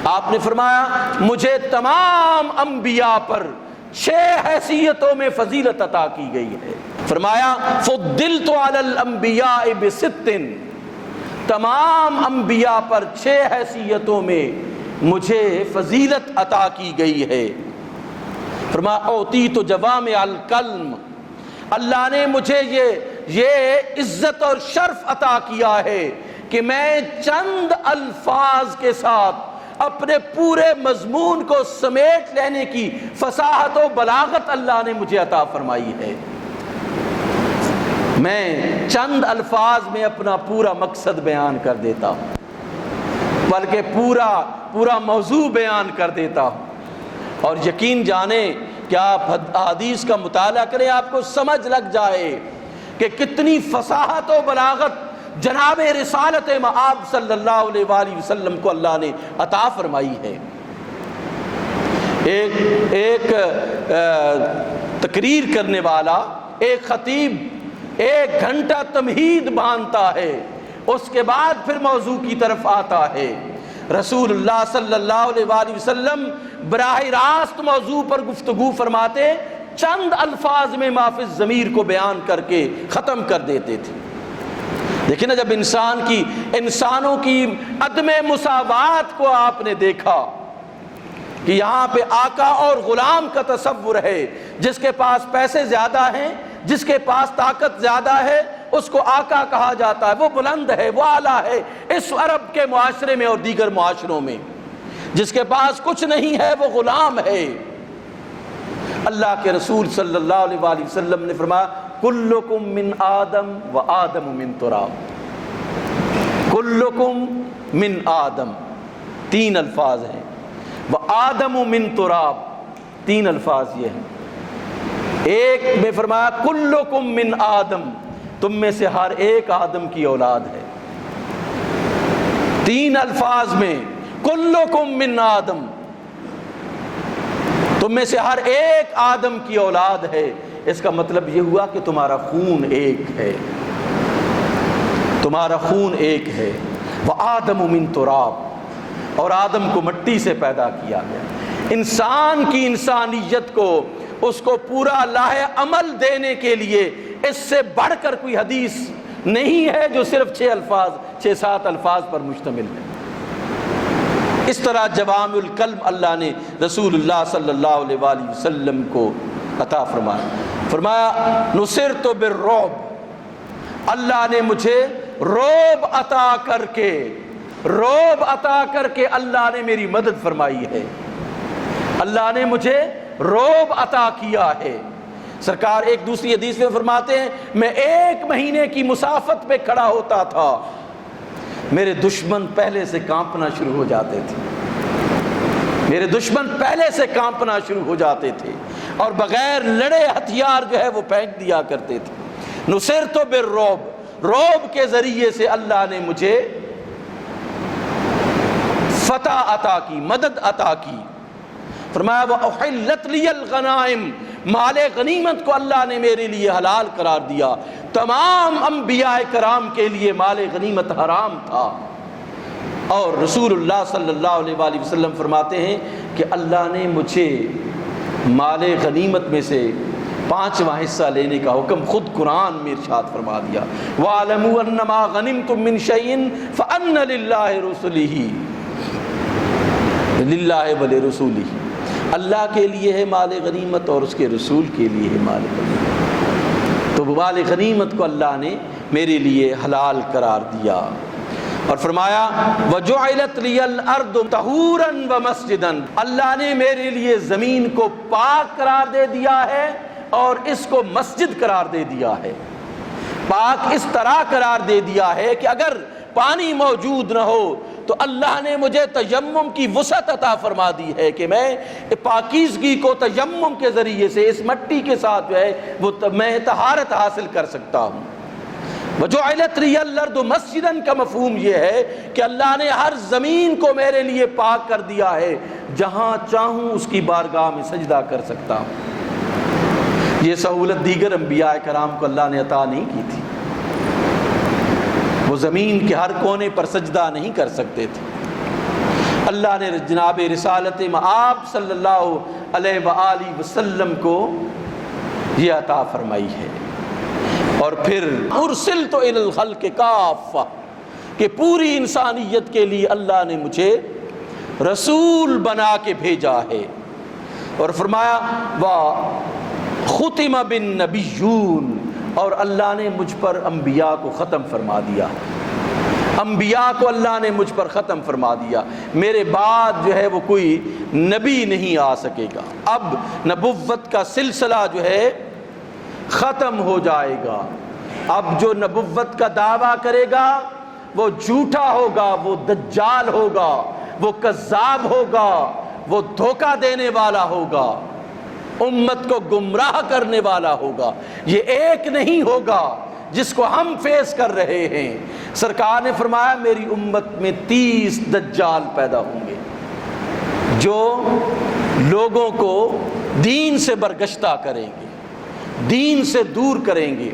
آپ نے فرمایا مجھے تمام انبیاء پر 6 حیثیتوں میں فضیلت عطا کی گئی ہے۔ فرمایا فضلت علی الانبیاء ب6، تمام انبیاء پر 6 حیثیتوں میں مجھے فضیلت عطا کی گئی ہے۔ فرمایا اعطیت جوامع الکلم، اللہ نے مجھے یہ عزت اور شرف عطا کیا ہے کہ میں چند الفاظ کے ساتھ اپنے پورے مضمون کو سمیٹ لینے کی فصاحت و بلاغت اللہ نے مجھے عطا فرمائی ہے۔ میں چند الفاظ میں اپنا پورا مقصد بیان کر دیتا ہوں، بلکہ پورا موضوع بیان کر دیتا ہوں، اور یقین جانیں کہ آپ حدیث کا مطالعہ کریں آپ کو سمجھ لگ جائے کہ کتنی فصاحت و بلاغت جناب رسالت مآب صلی اللہ علیہ وآلہ وسلم کو اللہ نے عطا فرمائی ہے۔ ایک تقریر کرنے والا، ایک خطیب 1 گھنٹہ تمہید باندھتا ہے، اس کے بعد پھر موضوع کی طرف آتا ہے۔ رسول اللہ صلی اللہ علیہ وآلہ وسلم براہ راست موضوع پر گفتگو فرماتے، چند الفاظ میں ما فی الضمیر کو بیان کر کے ختم کر دیتے تھے۔ لیکن جب انسانوں کی عدم مساوات کو آپ نے دیکھا کہ یہاں پہ آقا اور غلام کا تصور ہے، جس کے پاس پیسے زیادہ ہیں، جس کے پاس طاقت زیادہ ہے اس کو آقا کہا جاتا ہے، وہ بلند ہے، وہ اعلیٰ ہے اس عرب کے معاشرے میں اور دیگر معاشروں میں۔ جس کے پاس کچھ نہیں ہے وہ غلام ہے۔ اللہ کے رسول صلی اللہ علیہ وآلہ وسلم نے فرمایا کلکم من آدم و آدم من تراب، کلکم من آدم، 3 الفاظ ہیں، و آدم من تراب، 3 الفاظ یہ ہیں۔ ایک میں فرمایا کلکم من آدم، تم میں سے ہر ایک آدم کی اولاد ہے۔ 3 الفاظ میں کلکم من آدم، تم میں سے ہر ایک آدم کی اولاد ہے۔ اس کا مطلب یہ ہوا کہ تمہارا خون ایک ہے، تمہارا خون ایک ہے۔ وآدم من تراب، اور آدم کو مٹی سے پیدا کیا گیا۔ انسان کی انسانیت کو، اس کو پورا لاہ عمل دینے کے لیے اس سے بڑھ کر کوئی حدیث نہیں ہے جو صرف 6-7 الفاظ پر مشتمل ہے۔ اس طرح جوامع الکلم اللہ نے رسول اللہ صلی اللہ علیہ وآلہ وسلم کو عطا فرمایا نصرت بالرعب، اللہ نے مجھے رعب عطا کر کے اللہ نے میری مدد فرمائی ہے، اللہ نے مجھے رعب عطا کیا ہے۔ سرکار ایک دوسری حدیث میں فرماتے ہیں میں 1 مہینے کی مسافت پہ کھڑا ہوتا تھا، میرے دشمن پہلے سے کانپنا شروع ہو جاتے تھے، میرے دشمن پہلے سے کانپنا شروع ہو جاتے تھے اور بغیر لڑے ہتھیار جو ہے وہ پھینک دیا کرتے تھے۔ نصرت بالرعب، رعب کے ذریعے سے اللہ نے مجھے فتح عطا کی، مدد عطا کی۔ فرمایا وَأُحِلَّتْ لِيَ الْغَنَائِمُ، مال غنیمت کو اللہ نے میرے لیے حلال قرار دیا۔ تمام انبیاء کرام کے لیے مال غنیمت حرام تھا، اور رسول اللہ صلی اللہ علیہ وآلہ وسلم فرماتے ہیں کہ اللہ نے مجھے مال غنیمت میں سے 5واں حصہ لینے کا حکم خود قرآن میں ارشاد فرما دیا۔ وَاعْلَمُوا أَنَّمَا غَنِمْتُم مِّن شَيْءٍ فَأَنَّ لِلَّهِ وَلِرَسُولِهِ، اللہ کے لیے ہے مال غنیمت اور اس کے رسول کے لیے ہے مال غنیمت۔ تو مال غنیمت کو اللہ نے میرے لیے حلال قرار دیا، اور فرمایا وَجُعِلَتْ لِيَ الْأَرْضُ طَهُورًا وَمَسْجِدًا، اللہ نے میرے لیے زمین کو پاک قرار دے دیا ہے اور اس کو مسجد قرار دے دیا ہے۔ پاک اس طرح قرار دے دیا ہے کہ اگر پانی موجود نہ ہو تو اللہ نے مجھے تیمم کی وسعت عطا فرما دی ہے کہ میں پاکیزگی کو تیمم کے ذریعے سے اس مٹی کے ساتھ جو ہے وہ میں طہارت حاصل کر سکتا ہوں۔ وَجُعِلَتْ لِيَ الْأَرْضُ مَسْجِدًا کا مفہوم یہ ہے کہ اللہ نے ہر زمین کو میرے لیے پاک کر دیا ہے، جہاں چاہوں اس کی بارگاہ میں سجدہ کر سکتا ہوں۔ یہ سہولت دیگر انبیاء کرام کو اللہ نے عطا نہیں کی تھی، وہ زمین کے ہر کونے پر سجدہ نہیں کر سکتے تھے۔ اللہ نے جناب رسالت مآب صلی اللہ علیہ وآلہ وسلم کو یہ عطا فرمائی ہے۔ اور پھر ارسلت الی الخلق کافہ، کہ پوری انسانیت کے لیے اللہ نے مجھے رسول بنا کے بھیجا ہے۔ اور فرمایا وختم بالنبیون، اور اللہ نے مجھ پر انبیاء کو ختم فرما دیا، انبیاء کو اللہ نے مجھ پر ختم فرما دیا، میرے بعد جو ہے وہ کوئی نبی نہیں آ سکے گا۔ اب نبوت کا سلسلہ جو ہے ختم ہو جائے گا۔ اب جو نبوت کا دعویٰ کرے گا وہ جھوٹا ہوگا، وہ دجال ہوگا، وہ کذاب ہوگا، وہ دھوکہ دینے والا ہوگا، امت کو گمراہ کرنے والا ہوگا۔ یہ ایک نہیں ہوگا جس کو ہم فیس کر رہے ہیں۔ سرکار نے فرمایا میری امت میں 30 دجال پیدا ہوں گے جو لوگوں کو دین سے برگشتہ کریں گے، دین سے دور کریں گے۔